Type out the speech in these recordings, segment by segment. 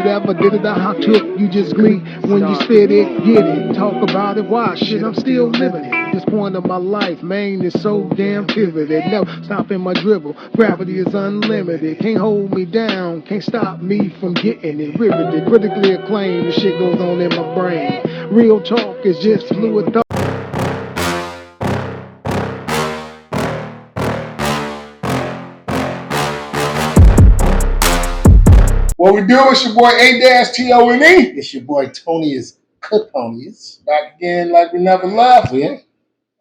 Never did it, I took you just glee. When you spit it, get it. Talk about it, why? Shit, I'm still living it. This point of my life, man, is so damn pivoted. Never stopping my dribble. Gravity is unlimited. Can't hold me down, can't stop me from getting it. Riveted, critically acclaimed. The shit goes on in my brain. Real talk is just fluid thought. What we do? It's your boy A-Tone. It's your boy Tony is Cookonius. Back again like we never left. Yeah.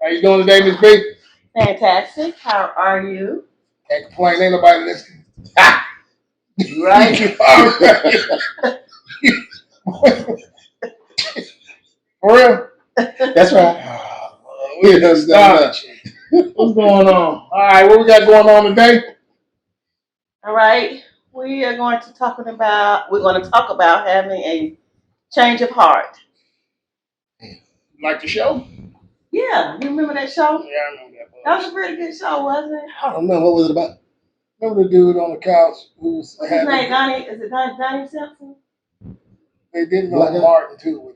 How you doing today, Miss B? Fantastic. How are you? Can't complain. Ain't nobody listening. Right? All right. For real? That's right. We done started. What's going on? All right, what we got going on today? All right. We're going to talk about having a change of heart. Like the show? Yeah, you remember that show? Yeah, I remember that. That was a pretty good show, wasn't it? I don't remember what was it about. Remember the dude on the couch who's What's his name? Donnie? Is it Donnie Simpson? They did it Black on guy? Martin too.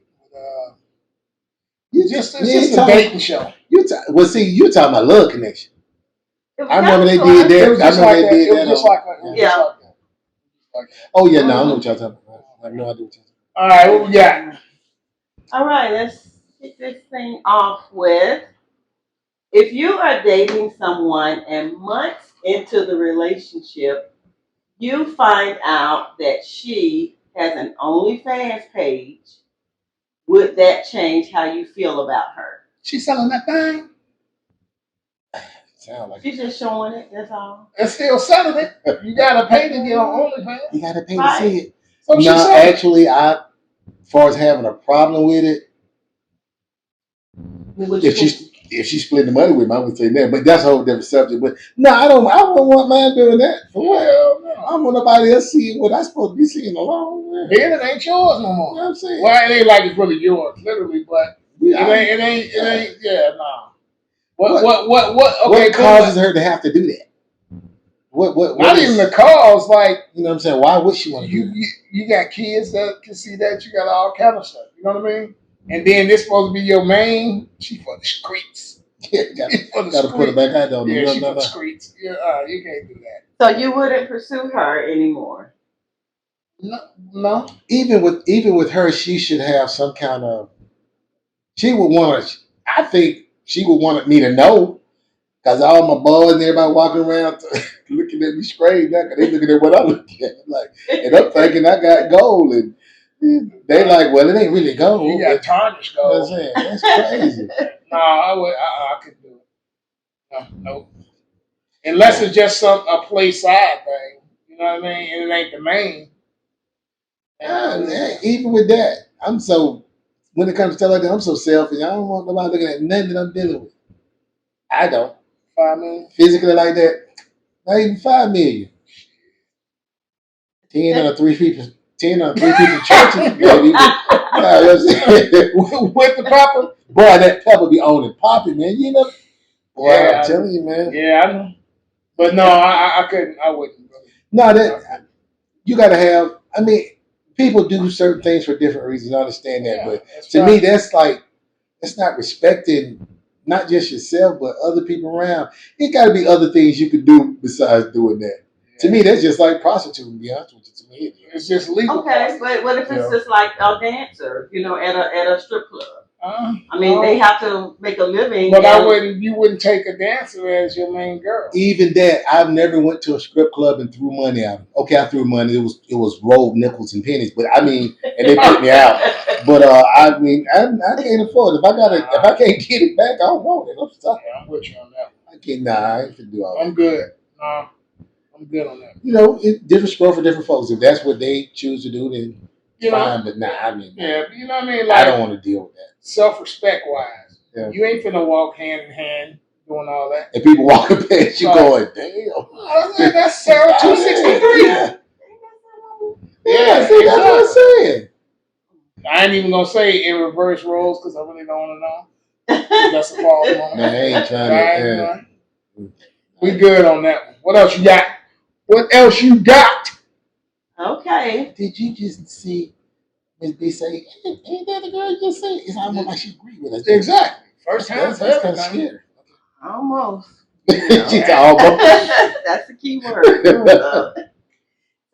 It's just a dating show. You're talking about Love Connection. I remember they kind of did fun. that. It was just like that. Oh yeah, no, I know what y'all talking about. I have no idea what y'all talking All right, what we got? All right, let's get this thing off with, if you are dating someone and months into the relationship, you find out that she has an OnlyFans page, would that change how you feel about her? She selling that thing? Sound like She's just showing it, that's all. And still selling it. You gotta pay to get on OnlyFans. you gotta pay Right. to see it. So she No, selling. actually, as far as having a problem with it, if she split the money with me, I would say that. But that's a whole different subject. But no, I don't want mine doing that. For what? Well, no. I don't want nobody else seeing what I'm supposed to be seeing alone. Then it ain't yours no more. You know what I'm saying? Well, it ain't like it's really yours, literally, but Yeah, it ain't. Yeah, no. What Okay, causes her to have to do that? What not is, even the cause. Like you know what I'm saying? Why would she want to do that? you got kids that can see that. You got all kind of stuff. You know what I mean? And then this supposed to be your main. She for the streets. Yeah, gotta put it back out there. Yeah, she for the streets. Yeah, you can't do that. So you wouldn't pursue her anymore? No. Even with her, she should have some kind of. She would want. I think she would want me to know, because all my boys and everybody walking around looking at me straight now, because they looking at what I look at. Like, and I'm thinking I got gold, and they like, well, it ain't really gold. You got tarnished You know gold. what I'm saying? That's crazy. No, I couldn't do it. No. Unless it's just a play side thing. You know what I mean? And it ain't the main. Even with that, when it comes to stuff like that, I'm so selfish. I don't want nobody looking at nothing that I'm dealing with. I don't. 5 million? Physically like that, not even 5 million. 10 on 3 people churches, baby. With the proper? Boy, that pepper be on and popping, man. You know? Boy, Yeah, I'm telling you, man. Yeah, I know. But no, I couldn't. I wouldn't. No, that you got to have. I mean, people do certain things for different reasons. I understand that, but to me, that's not respecting not just yourself but other people around. It got to be other things you could do besides doing that. Yeah. To me, that's just like prostituting. To be honest with you, to me, it's just legal. Okay, but what if it's just like a dancer, at a strip club? I mean, they have to make a living. But you wouldn't take a dancer as your main girl. Even that, I've never went to a strip club and threw money out. Okay, I threw money. It was rolled nickels and pennies, but I mean, and they put me out. But I mean, I can't afford it. If I can't get it back, I don't want it. I'm stuck. Yeah, I'm with you on that. I can't. Nah, I ain't gonna do all that. I'm good. I'm good on that. You know, it's different score for different folks. If that's what they choose to do, then fine. But I mean, yeah, but you know what I mean. Like, I don't want to deal with that. Self-respect wise, you ain't finna walk hand in hand doing all that. And people walking past you going, damn. That's Sarah 263. Yeah, see, that's what I'm saying. I ain't even gonna say in reverse roles because I really don't want to know. That's a false moment. Man, I ain't trying to. We good on that one. What else you got? What else you got? Okay, Okay. Did you just see Miss B say, hey, ain't that the girl you just said? It's almost like she agreed with us. Exactly. First time That's for kind of everything. scary. Almost. She's almost. That's the key word.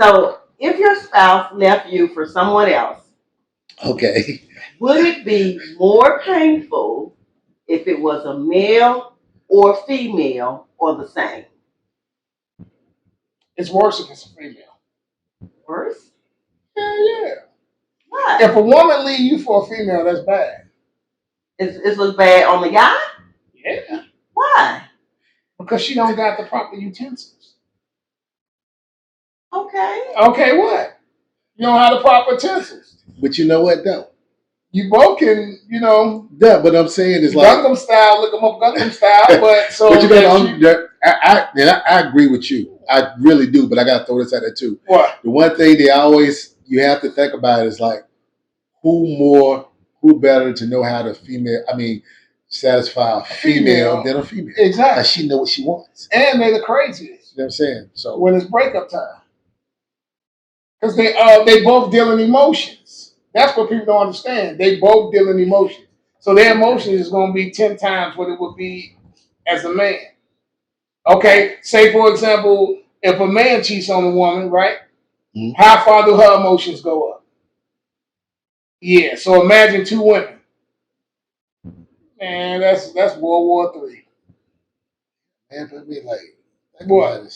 So, if your spouse left you for someone else, Okay. would it be more painful if it was a male or female or the same? It's worse if it's a female. Worse? Yeah. Why? If a woman leave you for a female, that's bad. It looks bad on the guy? Yeah. Why? Because she don't got the proper utensils. Okay. Okay, what? You don't have the proper utensils. But you know what, though? You both can, Yeah, but I'm saying is like Gangnam style, look them up Gangnam style, but so but you that know, I agree with you. I really do, but I gotta throw this out there too. what? The one thing you have to think about is like who better to know how to satisfy a female than a female. Exactly. Because she know what she wants. And they the craziest. You know what I'm saying? So when it's breakup time. Because they both deal in emotions. That's what people don't understand. They both deal in emotions. So their emotions is going to be 10 times what it would be as a man. Okay? Say, for example, if a man cheats on a woman, right? Mhm. How far do her emotions go up? Yeah. So imagine 2 women. Man, that's World War III. man, but be like, think What? about it.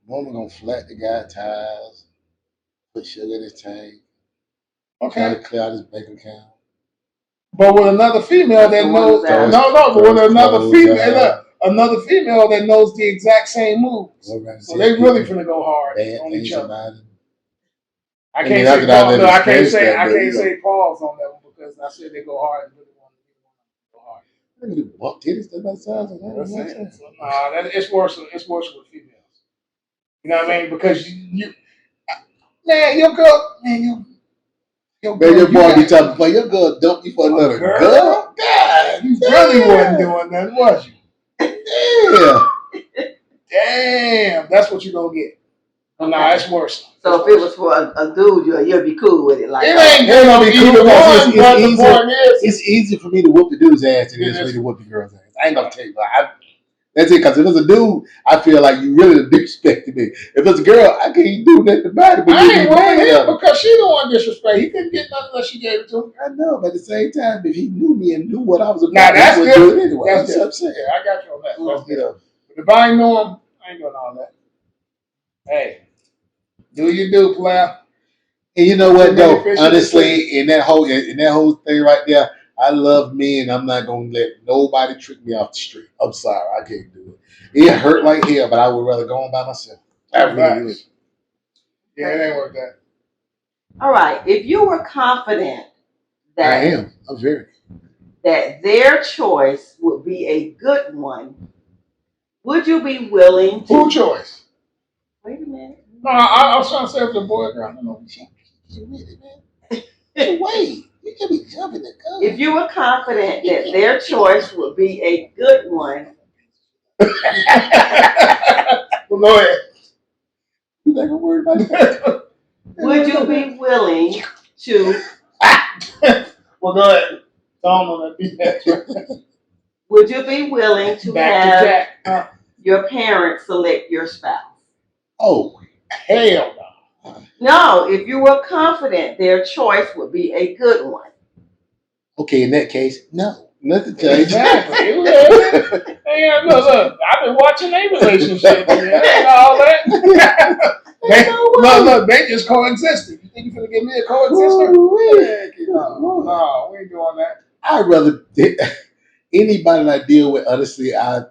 Woman gonna flat the guy tires, put sugar in his tank, try Okay. to clear out his bank account. But with another female that knows, but with another female that knows the exact same moves, so they really finna go hard on each other. I can't say pause. No, I can't say pause on that one because I said they go hard and really want to go hard. Look at the bump titties that size. It's worse. It's worse with females. You know what I mean? Because man, your girl, man, your boy be talking about your girl dump you for another girl. God, you really wasn't doing that, was you? Yeah. Damn, that's what you're gonna get. Okay. No, it's worse. So if it was for a dude, you'll be cool with it. Like it ain't gonna be cool. It's easy for me to whoop the dude's ass than it is for me to whoop the girl's ass. I ain't gonna tell you. That's it. Because if it's a dude, I feel like you really disrespected me. If it's a girl, I can't do nothing about it. But I ain't wrong him because she the one disrespect. He couldn't get nothing unless she gave it to him. I know, but at the same time, if he knew me and knew what I was about, now that's different. Anyway. That's what I'm saying. Yeah, I got you on that. That's different. But if I ain't know him, I ain't doing all that. Hey, do you do, player? And you know what though? Honestly, in that whole thing right there, I love me and I'm not gonna let nobody trick me off the street. I'm sorry, I can't do it. It hurt like hell, but I would rather go on by myself. I really would. Yeah, it ain't worth that. All right. If you were confident that I'm very that their choice would be a good one, would you be willing to who choice? Wait a minute. No, I was trying to say if the boy or girl. No, she with it, man. Wait, you can be jumping the gun. If you were confident that their choice would be a good one. Well, go ahead. You think I'm worried about that? Would you be willing to? Well, go ahead. On that. Would you be willing to have your parents select your spouse? Oh, hell no. No, if you were confident their choice would be a good one. Okay, in that case, no. Nothing changed. Exactly. Hey, look, I've been watching their relationship and all that. Look, they just coexisted. You think you're going to give me a coexister? No, we ain't doing that. I'd rather anybody that I deal with, honestly, I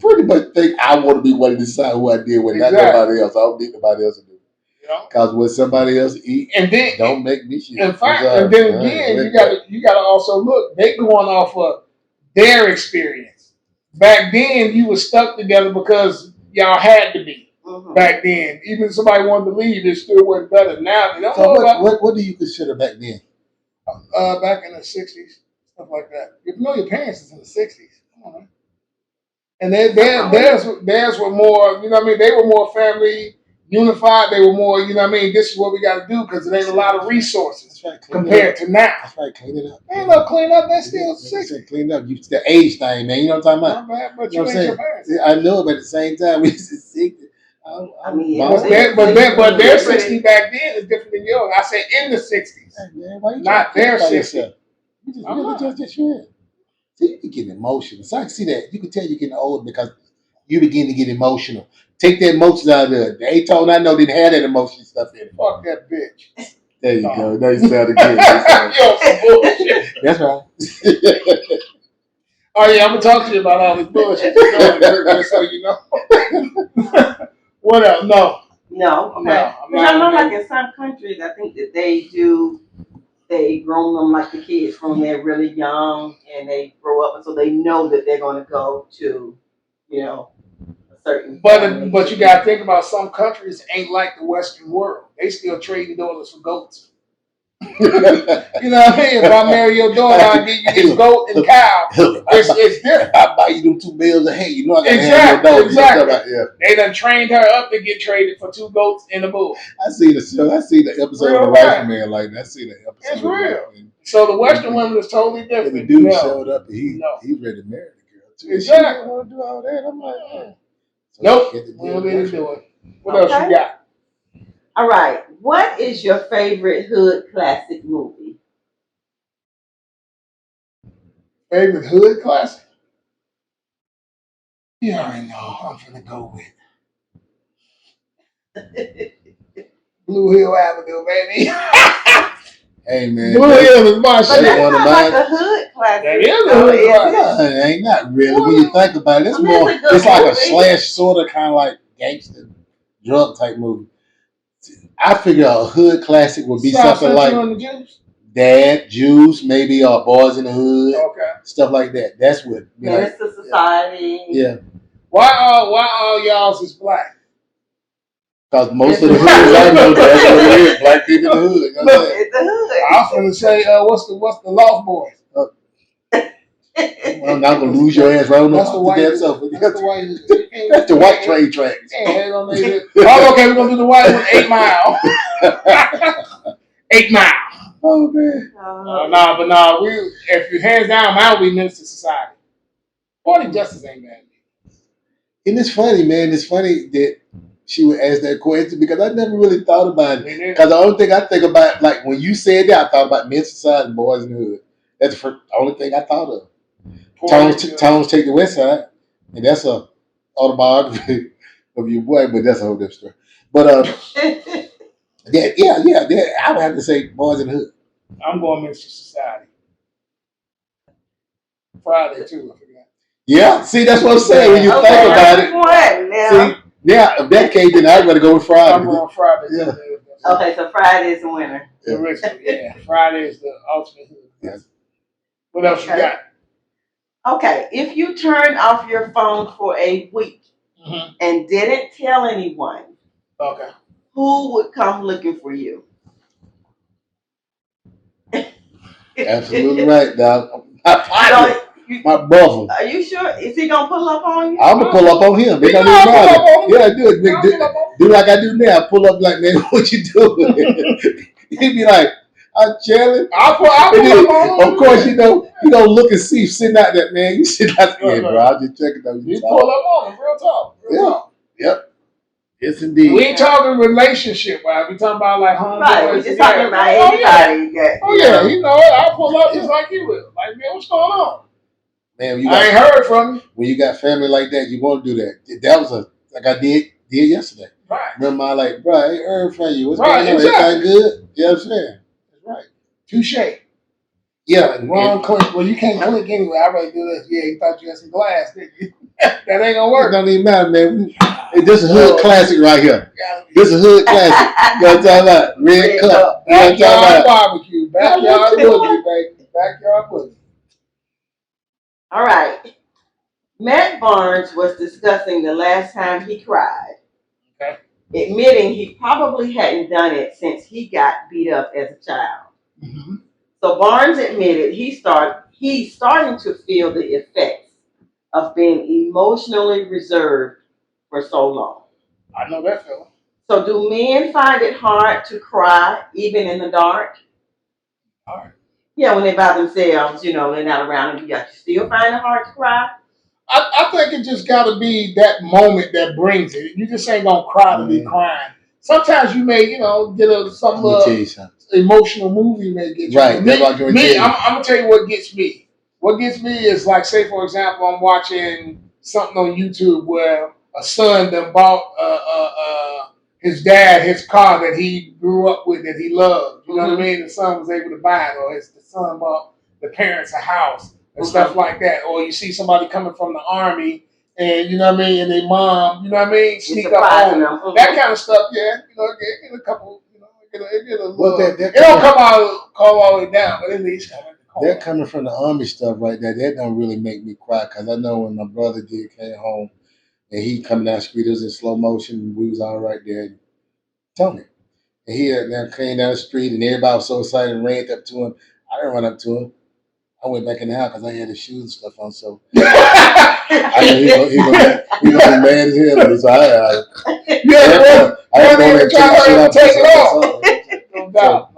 pretty much think I want to be one to decide who I deal with, not nobody else. I don't need nobody else to do it. Because when somebody else eat, and then don't make me shit. In fact, and then again, you gotta also look. They going off of their experience. Back then, you were stuck together because y'all had to be. Mm-hmm. Back then, even if somebody wanted to leave, it still wasn't better. Now they don't know about. What do you consider back then? Back in the '60s, stuff like that. You know your parents is in the '60s. Come on, man. And theirs were more. You know what I mean? They were more family unified. They were more, you know what I mean? This is what we got to do because there ain't a lot of resources compared to now. That's right, clean it up. Ain't no clean up. That's still sick. Clean it up. You the age thing, man. You know what I'm talking about? But you know you what I'm ain't saying? your parents. I know, but at the same time, we used to see. But their 60 back then is different than yours. I said in the 60s. Hey, man, why you not their 60s. You just really just shit. See, you get emotional. So I can see that. You can tell you're getting old because you begin to get emotional. Take the emotions out of there. The A-tone I know didn't have that emotion stuff in it. Fuck that bitch. There you go. Now you sounded good. Yo, some bullshit. That's right. Oh yeah, I'm gonna talk to you about all this bullshit. Just so you know. What else? No. Okay. Because I know, like in some countries, I think that they groom them like the kids from when they're really young and they grow up, and so they know that they're going to go to, a certain. But you gotta think about some countries ain't like the Western world. They still trading daughters for goats. You know what I mean? If I marry your daughter, I'll give you this goat and cow. It's different. I buy you them 2 bales of hay. You know I gotta have your dog. Exactly. They done trained her up to get traded for 2 goats and a bull. I see the show. I see the episode of The Western Man like that. I see the episode. It's real. So the Western woman is totally different. The dude showed up and he's ready to marry the girl too. Exactly. She didn't want to do all that. I'm like, man. So nope. We don't need to do it. What else you got? All right. What is your favorite hood classic movie? Favorite hood classic? You already know. I'm finna go with Blue Hill Avenue, baby. Hey man, Blue Hill is my But shit. that's not like a hood classic. That is a hood classic. No, it ain't not really. When you think about it, it's more. It's like a slash sort of kind of like gangster drug type movie. I figure a hood classic would be something like Dad, Juice, maybe Boys in the Hood, stuff like that. That's what. Menace to Society. Yeah. Why all y'all's is black? Because most of the hoods I know, that's what it is. Black people in the hood. It's the hood. I was going to say, what's the Lost Boys? I'm not gonna lose your ass right on that's the white. That's the white. That's the white train tracks. Oh, okay, we're gonna do the white one. 8 Mile. 8 Mile. Oh man. We if you hands down, mine will be Menace to Society. Poetic Justice ain't bad. And it's funny, man. It's funny that she would ask that question because I never really thought about it. Because the only thing I think about, like when you said that, I thought about Menace to Society and Boys in the Hood. That's the only thing I thought of. Tones Take the West Side, and that's a autobiography of your boy, but that's a whole different story. But I would have to say Boys in the Hood. I'm going Menace to Society. Friday too, I forgot. Yeah, see, that's what I'm saying when you think about it. See, yeah, in that case, then I'd rather go with Friday. I'm going Friday. Yeah. Okay, so Friday is the winner. Yeah, Friday is the ultimate hood. Yeah. What else you got? Okay, if you turned off your phone for a week and didn't tell anyone, who would come looking for you? Absolutely right, dog. My brother. Are you sure? Is he gonna pull up on you? I'm gonna pull up on him. It don't even matter. Yeah, do it. Do like I do now. Pull up like, man, what you doing? He'd be like, I'm chilling. I'll pull up on him. Of course, you gonna look and see sitting out there, man. You sit out there, bro. I'm just checking out. You pull up on him, real talk. Yep. Yes, indeed. We ain't talking relationship, right? We talking about like home. Right, we just talking about anybody. You know it. I'll pull up just like you will. Like, man, what's going on? Man, I ain't heard from you. When you got family like that, you want to do that. That was like I did yesterday. Right. Remember, I like, bro, I ain't heard from you. What's going on? Exactly. Everything good? You know what I'm saying? That's right. Touche. Yeah. Wrong click. Well, you can't click anyway. I already do this. Yeah, you thought you had some glass, didn't you? That ain't gonna work. It don't even matter, man. This is a hood classic right here. This is a hood classic. You know what I'm talking about? Red cup. Backyard barbecue. Backyard boogie, baby. Backyard boogie. All right. Matt Barnes was discussing the last time he cried, admitting he probably hadn't done it since he got beat up as a child. Mm-hmm. So Barnes admitted he's starting to feel the effects of being emotionally reserved for so long. I know that feeling. So do men find it hard to cry even in the dark? All right. Yeah, when they're by themselves, they're not around you. You still find it hard to cry? I think it just got to be that moment that brings it. You just ain't gonna cry to be crying. Sometimes you may, get some emotional movie may get you. Right. I'm gonna tell you what gets me. What gets me is like, say for example, I'm watching something on YouTube where a son then bought his dad his car that he grew up with that he loved. You know what I mean? The son was able to buy it, or the son bought the parents a house and stuff like that. Or you see somebody coming from the army and you know what I mean, and their mom, you know what I mean, sneak up on them. That kind of stuff, yeah. Get a couple, get a little. It don't come all the way down, but at least they're coming from the army stuff right there. That don't really make me cry because I know when my brother came home and he coming down the street, it was in slow motion. And we was all right there. And told me. And he now came down the street and everybody was so excited and ran up to him. I didn't run up to him. I went back in the house because I had his shoes and stuff on. So I know he gonna be mad as hell. So I had to go and take it off. No doubt.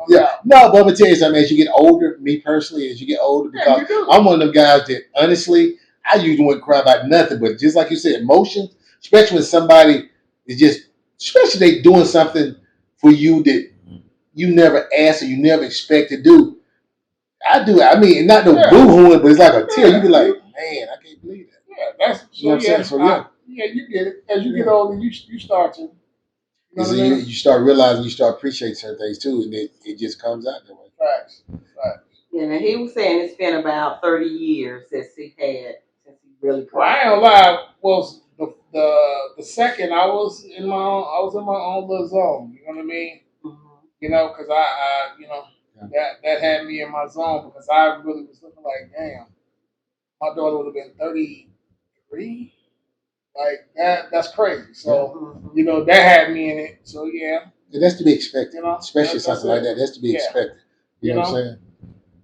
No, but I'm gonna tell you something. As you get older, me personally, as you get older, because I'm one of them guys that honestly, I usually wouldn't cry about nothing, but just like you said, emotions, especially when somebody is just, especially they doing something for you that you never asked or you never expect to do. I do. I mean, not no boo-hooing, but it's like a tear. You be like, man, I can't believe that. Yeah, that's you know what I'm saying. So you get it. As you get older, you start to. You start realizing, you start appreciating certain things too, and it just comes out that way. Facts. Yeah, and he was saying it's been about 30 years since he really cried. Well, I ain't gonna lie. Was the second I was in my own little zone. You know what I mean? Mm-hmm. Because I that had me in my zone because I really was looking like, damn, my daughter would have been 33. Like that's crazy. So that had me in it. So yeah. And that's to be expected, especially something like that. That's to be expected. You know what I'm saying?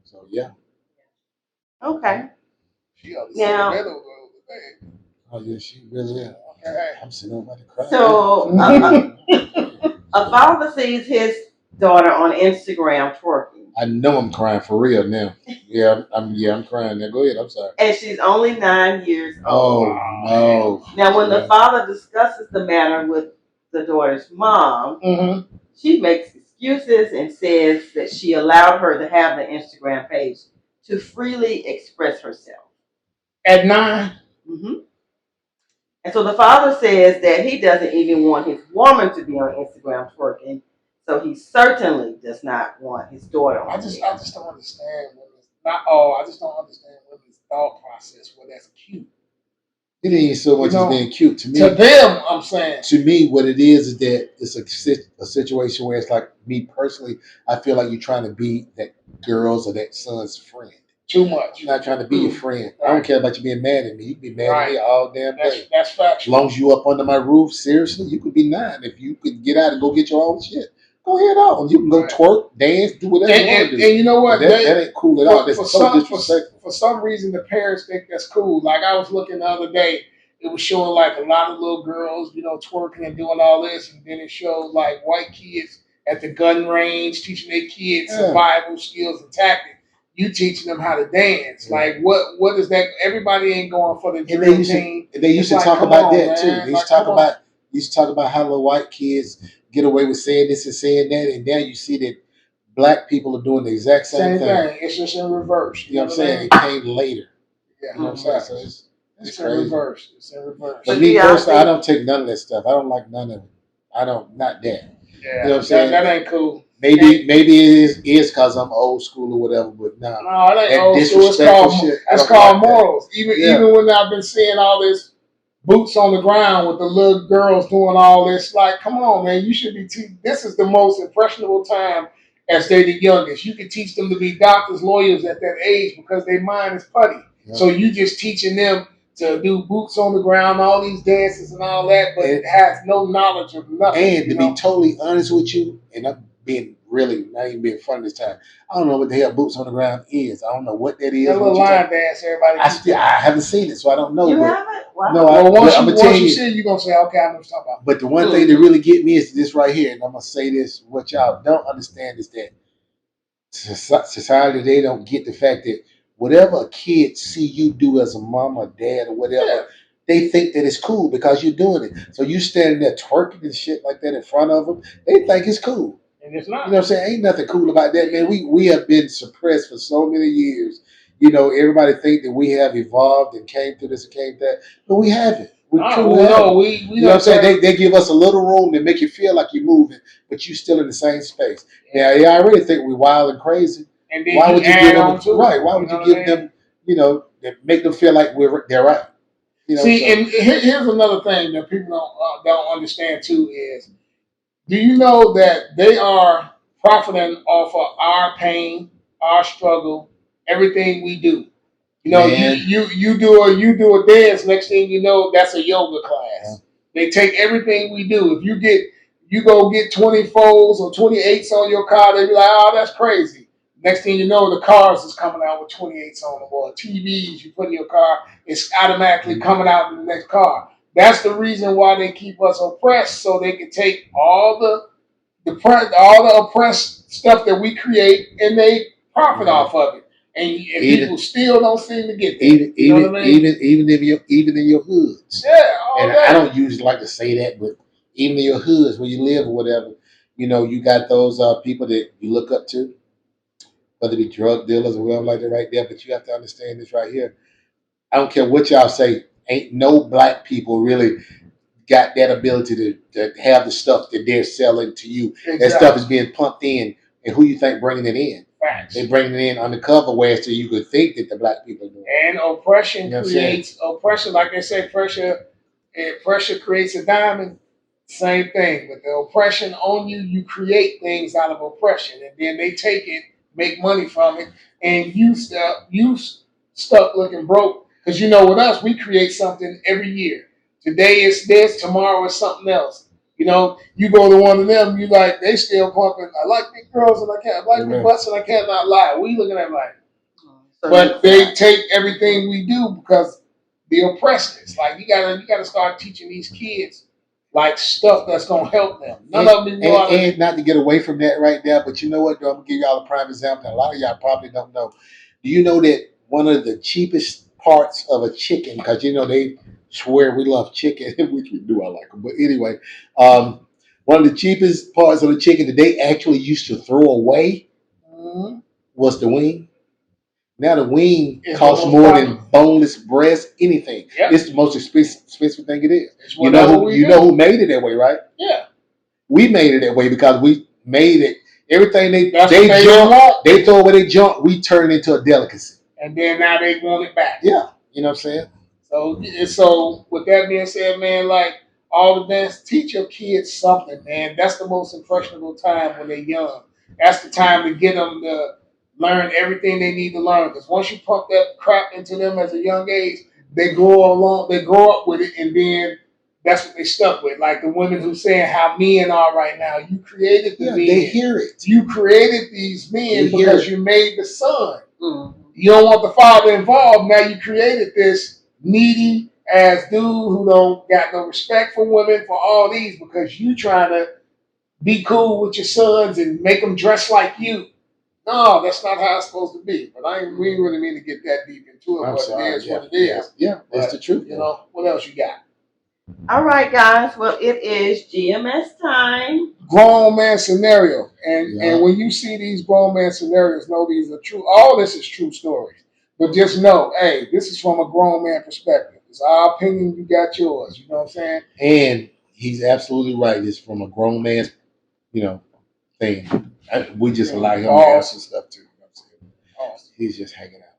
So yeah. Okay. Now. Oh yeah, she really is. Okay. I'm sitting over to cry. So a father sees his daughter on Instagram twerking. I know I'm crying for real now. Yeah, I'm crying now. Go ahead. I'm sorry. And she's only 9 years old. Oh no. Now, when the father discusses the matter with the daughter's mom, she makes excuses and says that she allowed her to have the Instagram page to freely express herself. At 9? Mm-hmm. And so the father says that he doesn't even want his woman to be on Instagram twerking, so he certainly does not want his daughter on I just don't understand I just don't understand women's thought process where that's cute. It ain't so much as being cute to me. To them, I'm saying. To me, what it is that it's a situation where it's like, me personally, I feel like you're trying to be that girl's or that son's friend. Too much. You're not trying to be your friend. Right. I don't care about you being mad at me. You can be mad at me all damn day. That's factual. As long as you up under my roof, seriously, you could be 9. If you could get out and go get your own shit, go ahead on. You can go twerk, dance, do whatever you want to do. And you know what? That ain't cool at all. That's so disrespectful. For some reason, the parents think that's cool. Like I was looking the other day, it was showing like a lot of little girls, twerking and doing all this, and then it showed like white kids at the gun range teaching their kids survival skills and tactics. You teaching them how to dance. Yeah. Like what is that? Everybody ain't going for the dream team. They used to talk about that too. They used to talk about how little white kids get away with saying this and saying that, and now you see that black people are doing the exact same thing. It's just in reverse. You know what I'm saying? It came later. Yeah, you know what I'm saying? So it's in reverse. It's in reverse. But me personally, I don't take none of that stuff. I don't like none of it. I don't, not that. Yeah, you know what I'm saying? That ain't cool. Maybe it is because I'm old school or whatever, but no, it ain't old school. It's called morals. Even when I've been seeing all this boots on the ground with the little girls doing all this, like, come on, man, you should be this is the most impressionable time as they're the youngest. You can teach them to be doctors, lawyers at that age because their mind is putty. Yeah. So you just teaching them to do boots on the ground, all these dances and all that, but it has no knowledge of nothing. And to be totally honest with you, and I'm being really, not even being funny this time. I don't know what the hell boots on the ground is. I don't know what that is. That little line dance, everybody. I haven't seen it, so I don't know. You haven't? Wow. No, once you see it, you're gonna say, okay, I know what you're talking about. But the one thing that really get me is this right here, and I'm gonna say this: what y'all don't understand is that society, they don't get the fact that whatever a kid see you do as a mom or dad or whatever, they think that it's cool because you're doing it. So you standing there twerking and shit like that in front of them, they think it's cool. And it's not. You know what I'm saying? Ain't nothing cool about that, man. We have been suppressed for so many years. You know, everybody think that we have evolved and came through this and came that, but we haven't. We truly haven't. You know what I'm saying? They give us a little room to make you feel like you're moving, but you're still in the same space. Yeah, I already think we're wild and crazy. And then why would you give them right? Why would you give them, you know, make them feel like they're right? You know, see, and here's another thing that people don't understand too is, do you know that they are profiting off of our pain, our struggle, everything we do? You know, you do a dance. Next thing you know, that's a yoga class. They take everything we do. If you go get 24s or 28s on your car, they be like, oh, that's crazy. Next thing you know, the cars is coming out with 28s on them, or TVs you put in your car, it's automatically coming out in the next car. That's the reason why they keep us oppressed, so they can take all the oppressed stuff that we create and they profit off of it. And people still don't seem to get that. Even in your hoods. Yeah. And I don't usually like to say that, but even in your hoods where you live or whatever, you know, you got those people that you look up to, whether it be drug dealers or whatever like that right there. But you have to understand this right here. I don't care what y'all say. Ain't no black people really got that ability to have the stuff that they're selling to you. Exactly. That stuff is being pumped in, and who you think bringing it in? Facts. They bringing it in undercover, where so you could think that the black people are doing. And oppression creates oppression. Like they say, pressure creates a diamond. Same thing. With the oppression on you, you create things out of oppression, and then they take it, make money from it, and you stuck looking broke. Because you know, with us, we create something every year. Today it's this, tomorrow it's something else. You know, you go to one of them, you like, they still pumping, I like big girls and I like big butts and I cannot lie. We looking at like, but they take everything we do because the oppressors. Like you gotta start teaching these kids like stuff that's gonna help them. None of them and not to get away from that right there, but you know what? Though, I'm gonna give y'all a prime example. A lot of y'all probably don't know. Do you know that one of the cheapest parts of a chicken, because you know they swear we love chicken, which we do, I like them. But anyway, one of the cheapest parts of the chicken that they actually used to throw away was the wing. Now the wing costs more than boneless breast, anything. Yep. It's the most expensive thing it is. You know who made it that way, right? Yeah. We made it that way because we made it. Everything they throw away their junk, we turn it into a delicacy. And then now they want it back. Yeah. You know what I'm saying? So with that being said, man, like all the dance, teach your kids something, man. That's the most impressionable time when they're young. That's the time to get them to learn everything they need to learn. Because once you pump that crap into them at a young age, they grow up with it, and then that's what they stuck with. Like the women who saying how men are right now. You created the men. They hear it. You created these men because you made the son. Mm-hmm. You don't want the father involved. Now you created this needy ass dude who don't got no respect for women, for all these, because you trying to be cool with your sons and make them dress like you. No, that's not how it's supposed to be. But we ain't really mean to get that deep into it. What it is. Yeah, that's the truth. You know, what else you got? All right, guys. Well, it is GMS time. Grown man scenario. And when you see these grown man scenarios, know these are true. All this is true stories. But just know, hey, this is from a grown man perspective. It's our opinion, you got yours. You know what I'm saying? And he's absolutely right. It's from a grown man's, thing. We just allow him to ask some stuff too. You know what I'm saying? He's just hanging out.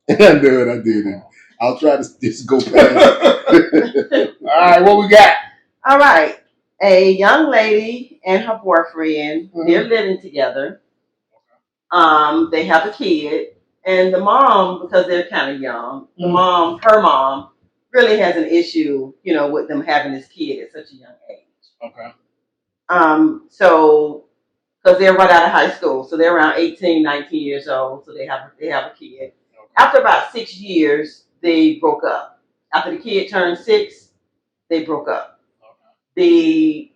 I did it. I'll try to just go fast. All right, what we got? All right. A young lady and her boyfriend, they're living together. They have a kid. And the mom, because they're kind of young, her mom, really has an issue, with them having this kid at such a young age. Okay. So because they're right out of high school, so they're around 18, 19 years old, so they have a kid. After about 6 years, they broke up. After the kid turned 6, they broke up. The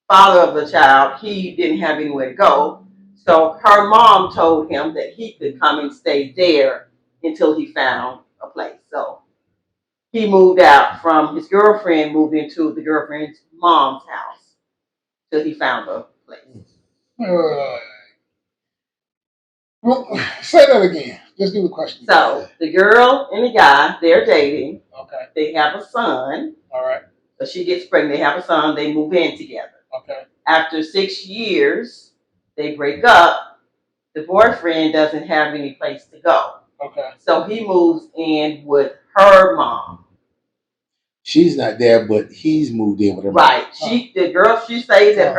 father of the child, he didn't have anywhere to go, so her mom told him that he could come and stay there until he found a place. So he moved out from his girlfriend, moved into the girlfriend's mom's house till he found a place. Well, say that again. Just do the question. So the girl and the guy, they're dating. Okay. They have a son. All right. So she gets pregnant. They have a son. They move in together. Okay. After 6 years, they break up. The boyfriend doesn't have any place to go. Okay. So he moves in with her mom. She's not there, but he's moved in with her. Right. The girl, she stays at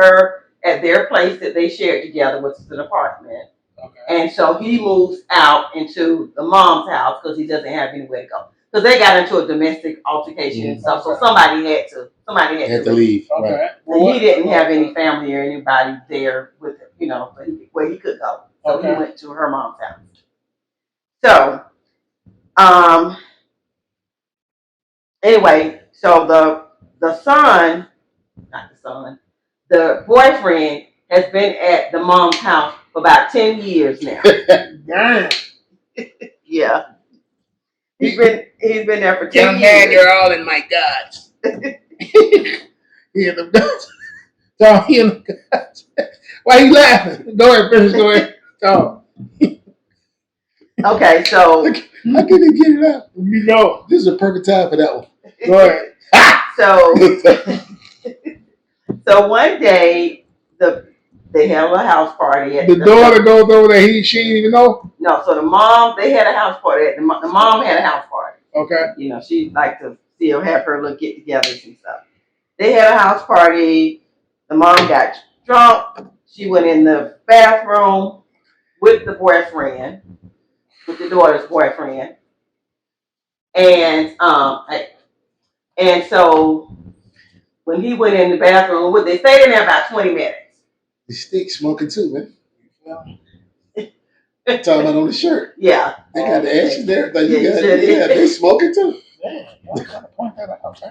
their place that they shared together, which is an apartment. Okay. And so he moves out into the mom's house because he doesn't have anywhere to go. Because they got into a domestic altercation and stuff, so somebody had to leave. Okay. Right. So he didn't have any family or anybody there with him, where he could go. So he went to her mom's house. So, anyway, so the boyfriend has been at the mom's house for about 10 years now. Damn. Yeah. He's been there for 10 Young years. man, you're all in my guts. He in the guts. So he in the guts. Why you laughing? Go ahead, finish. Go ahead. So. Okay, so. How can they get it out? You know. This is a perfect time for that one. Go ahead. So one day, they have a house party. The daughter goes over there. She didn't even know? No, so the mom, they had a house party. The mom had a house party. Okay. She liked to still have her little get-togethers and stuff. They had a house party. The mom got drunk. She went in the bathroom with the boyfriend, with the daughter's boyfriend. And so when he went in the bathroom, they stayed in there about 20 minutes. The stick smoking too, man. Talking about on the shirt. Yeah. They got the ashes there. Like Yeah, they smoking too. Damn, y'all gotta point that out.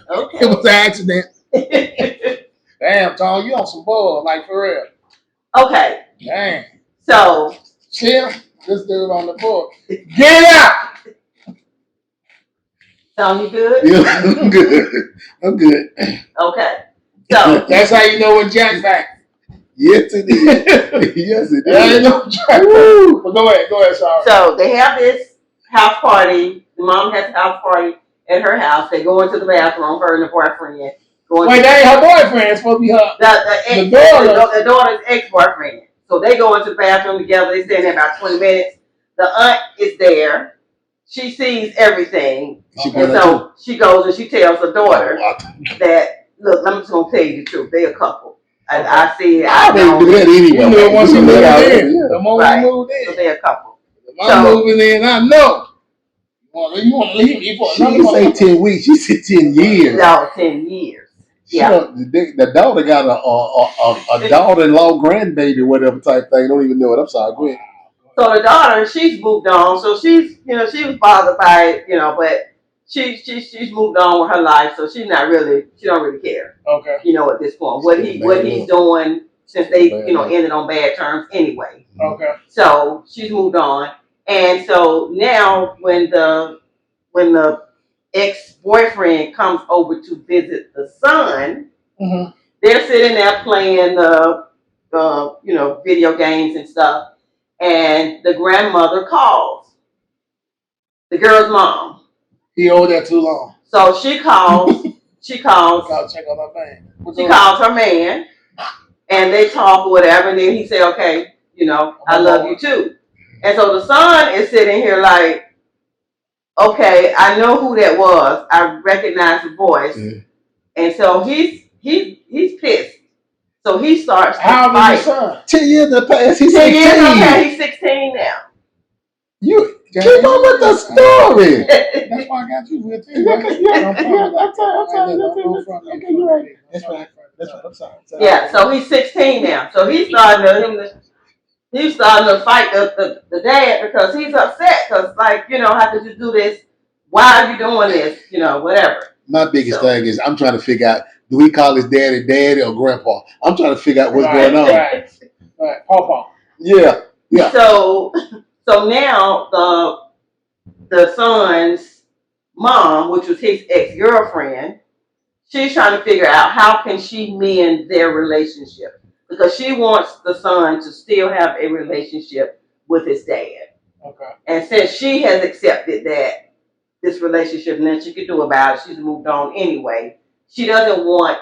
Okay. It was an accident. Damn, Tom, you on some bull, like for real. Okay. Damn. So. Chill. This dude on the board. Get out! Tom, you good? Yeah, I'm good. I'm good. Okay. So. That's how you know when Jack's back. Yes, it is. Yes, it is. I ain't no Jack. But go ahead, sorry. So they have this house party. The mom has a house party at her house. They go into the bathroom, her and the boyfriend. Wait, that ain't her boyfriend. It's supposed to be her. The daughter's ex-boyfriend. So they go into the bathroom together. They stay there about 20 minutes. The aunt is there. She sees everything. And so she goes and she tells the daughter that, look, I'm just going to tell you the truth. They're a couple. I see it. I don't do that anyway. You knew it once you moved in. The moment you moved in. So they're a couple. If I'm moving in, I know. You want to leave me for another month? She didn't say 10 weeks. She said 10 years. No, 10 years. Yeah. The daughter got a daughter-in-law grandbaby, whatever type thing. Don't even know it. I'm sorry. Go ahead. So the daughter, she's moved on. So she's, she was bothered by it, but she's moved on with her life. So she don't really care. Okay. At this point, what he's doing since they, ended on bad terms anyway. Okay. So she's moved on, and so now when the ex-boyfriend comes over to visit the son, mm-hmm. They're sitting there playing the video games and stuff. And the grandmother calls the girl's mom. He owed that too long. So she calls. Check on her man. She calls her man, and they talk or whatever. And then he say, "Okay, I love you too." And so the son is sitting here like, "Okay, I know who that was. I recognize the voice." Mm-hmm. And so he's pissed. So he starts to How old is your son? 10 years in the past. He's 10 16. years in the past. He's 16 now. Keep on with the story. That's why I got you with you. That's right. I'm sorry. Yeah, so he's 16 now. So he's starting to fight the dad because he's upset because, like, how could you do this? Why are you doing this? Whatever. My biggest thing is I'm trying to figure out, do we call his daddy or grandpa? I'm trying to figure out what's going on. Right. Pawpaw. Yeah. So now the son's mom, which was his ex-girlfriend, she's trying to figure out how can she mend their relationship because she wants the son to still have a relationship with his dad. Okay. And since she has accepted that this relationship, nothing she can do about it, she's moved on anyway. She doesn't want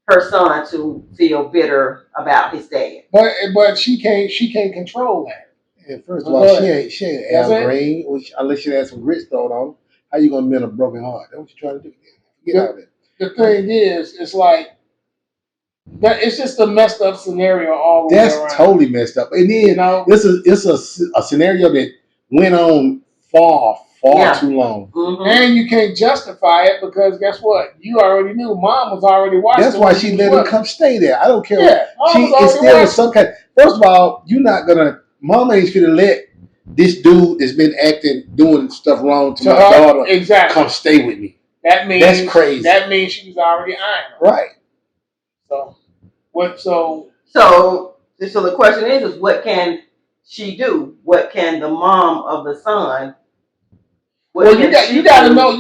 her son to feel bitter about his dad. But she can't control that. Yeah, first of all, she ain't Al Green, unless she had some grits thrown on. How you gonna mend a broken heart? That's what you trying to do. Get out of it. The thing is, it's like that. It's just a messed up scenario all the way around. That's totally messed up. And then it's a scenario that went on far too long. Mm-hmm. And you can't justify it because guess what? You already knew. Mom was already watching. That's why she let him come stay there. I don't care. Yeah, it's still some kind. First of all, you're not gonna. Mama ain't gonna let this dude that's been doing stuff wrong to my daughter come stay with me. That means that's crazy. That means she was already ironing. Right. So what? So the question is what can she do? What can the mom of the son? Well, you got to know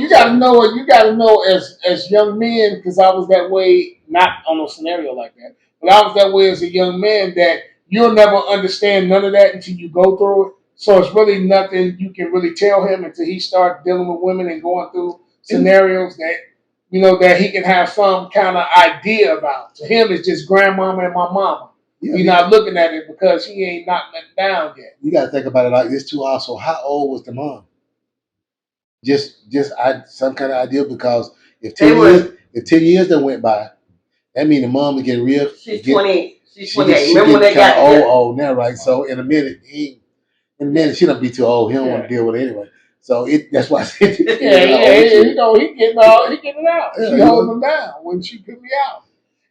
as young men, because I was that way, not on a scenario like that, but I was that way as a young man that you'll never understand none of that until you go through it. So it's really nothing you can really tell him until he starts dealing with women and going through scenarios that that he can have some kind of idea about. To him, it's just grandmama and my mama. Yeah, He's not looking at it because he ain't knocked nothing down yet. You got to think about it like this too. Also, how old was the mom? Just some kind of idea, because if 10 years that went by, that means the mom is getting real. She's 20. She's 28. Remember when they got old now, right? So in a minute, she don't be too old. He don't want to deal with it anyway. So that's why I said he getting it out. She holds him down when she put me out.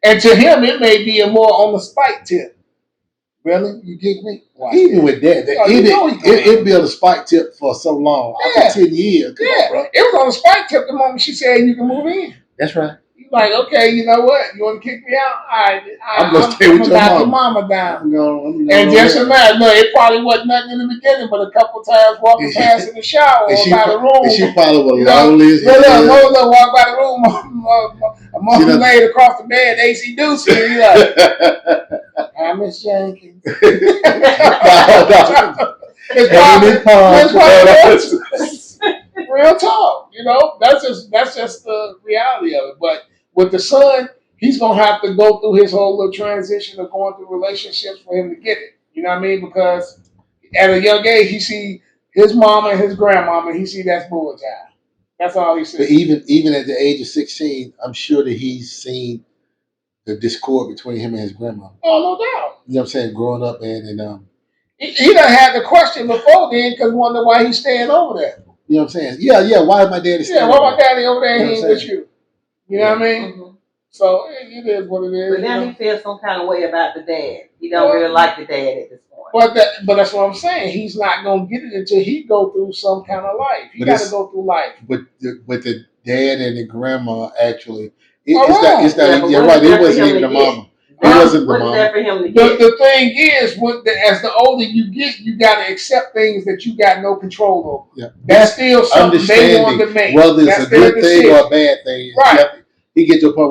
And to him, it may be more on the spike tip. Really? You get me? Wow. Even with that, it built a spike tip for so long. After 10 years. It was on the spike tip the moment she said you can move in. That's right. You're like, okay, you know what? You want to kick me out? All right. I'm going to stay with your mama down. I'm going and just imagine, look, it probably wasn't nothing in the beginning, but a couple times walking past in the shower or by the room. And she probably was lonely. Look, walk by the room. A mother laid across the bed, AC Deuce, and you're like, I miss Jenkins. Real talk, that's just the reality of it. But with the son, he's gonna have to go through his whole little transition of going through relationships for him to get it. You know what I mean? Because at a young age, he see his mama and his grandmama, he see that's bullshit. That's all he sees. But even at the age of 16, I'm sure that he's seen the discord between him and his grandma. Oh, no doubt. You know what I'm saying? Growing up and he done had the question before then because wonder why he's staying over there. You know what I'm saying? Yeah. Why is my daddy staying why my daddy over there and he ain't with you? You know what I mean? Mm-hmm. So it is what it is. But now he feels some kind of way about the dad. He don't really like the dad at this point. But that's what I'm saying. He's not gonna get it until he go through some kind of life. He got to go through life. But with the dad and the grandma, actually, it's not. You're right. It wasn't even the mama. It wasn't the mama. That for him to get? The thing is, as the older you get, you got to accept things that you got no control over. Yeah. That's still something they want to make. Whether it's a good thing or a bad thing, right? He get to a point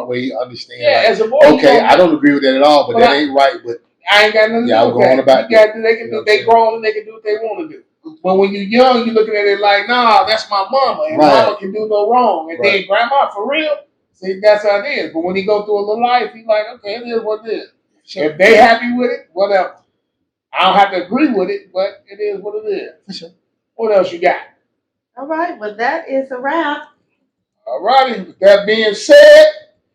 where he understands. Yeah, as a boy, I don't agree with that at all, but that ain't right. But I ain't got nothing to do with that. About they can do. They grown and they can do what they want to do. But when you're young, you're looking at it like, nah, that's my mama, and mama can do no wrong, and then grandma for real. See, that's how it is. But when he go through a little life, he's like, okay, it is what it is. Sure. If they happy with it, whatever. I don't have to agree with it, but it is what it is. For sure. What else you got? All right, well, that is a wrap. All righty. With that being said,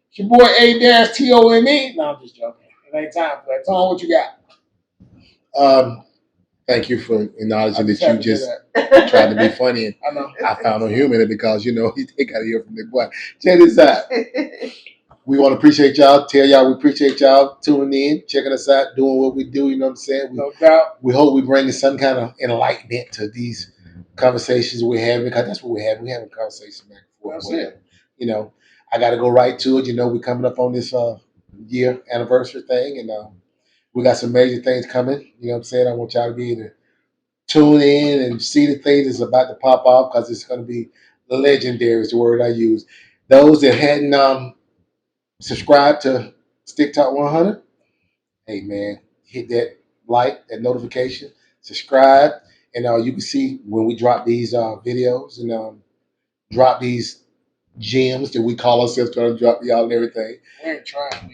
it's your boy A-Tone. No, I'm just joking. It ain't time for that. Tone, what you got? Thank you for acknowledging that had you to just do tried to be funny, and I know. I found no humor in it because they got to hear from their boy. Check this out. We want to appreciate y'all. Tell y'all we appreciate y'all tuning in, checking us out, doing what we do. You know what I'm saying? No doubt. We hope we bring some kind of enlightenment to these conversations we're having, because that's what we're having. We're having conversations back and forth. That's it. You know, I got to go right to it. We're coming up on this year anniversary thing, and we got some major things coming. You know what I'm saying? I want y'all to be able to tune in and see the things that's about to pop off, because it's going to be legendary is the word I use. Those that hadn't subscribed to Stick Talk 100, hey man, hit that like, that notification, subscribe, and you can see when we drop these videos and drop these gems that we call ourselves trying to drop y'all and everything. We ain't trying.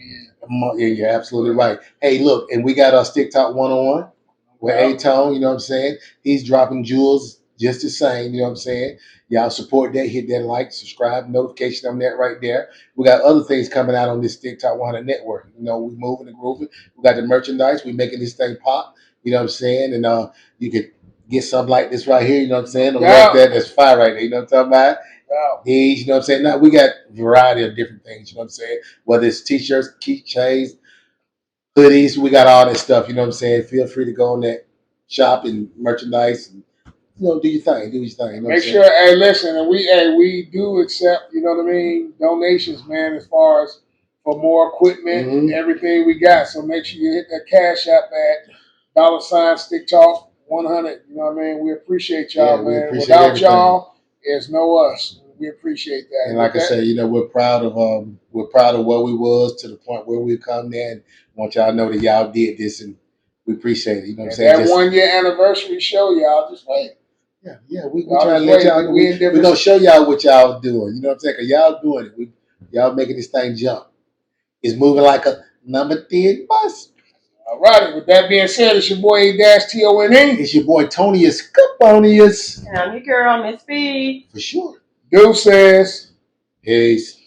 Yeah, you're absolutely right. Hey, look, and we got our Stick Talk 101 with A-Tone, you know what I'm saying? He's dropping jewels just the same, you know what I'm saying? Y'all support that, hit that like, subscribe, notification on that right there. We got other things coming out on this Stick Talk 100 network. We moving and grooving. We got the merchandise. We making this thing pop, you know what I'm saying? And you could get something like this right here, you know what I'm saying? That's fire right there, you know what I'm talking about? These, you know what I'm saying? Now, we got a variety of different things, you know what I'm saying? Whether it's t-shirts, keychains, hoodies, we got all that stuff, you know what I'm saying? Feel free to go on that shop and merchandise and, do your thing, You know Make sure, hey, listen, and we do accept, you know what I mean, donations, man, as far as for more equipment, everything we got. So make sure you hit that Cash App at $Stick Talk 100. You know what I mean? We appreciate y'all, man. Appreciate Without everything. y'all, there's no us. We appreciate that. And like I said, we're proud of where we was to the point where we've come there, and want y'all to know that y'all did this, and we appreciate it. You know what I'm saying? That 1 year anniversary show, y'all just wait. Yeah, we trying to let y'all. We're gonna show y'all what y'all doing. You know what I'm saying? Cause y'all doing it. Y'all making this thing jump. It's moving like a number 10 bus. All right. With that being said, it's your boy A-Tone. It's your boy Tonius Caponius. And I'm your girl, Miss B. For sure. Deuces. Peace.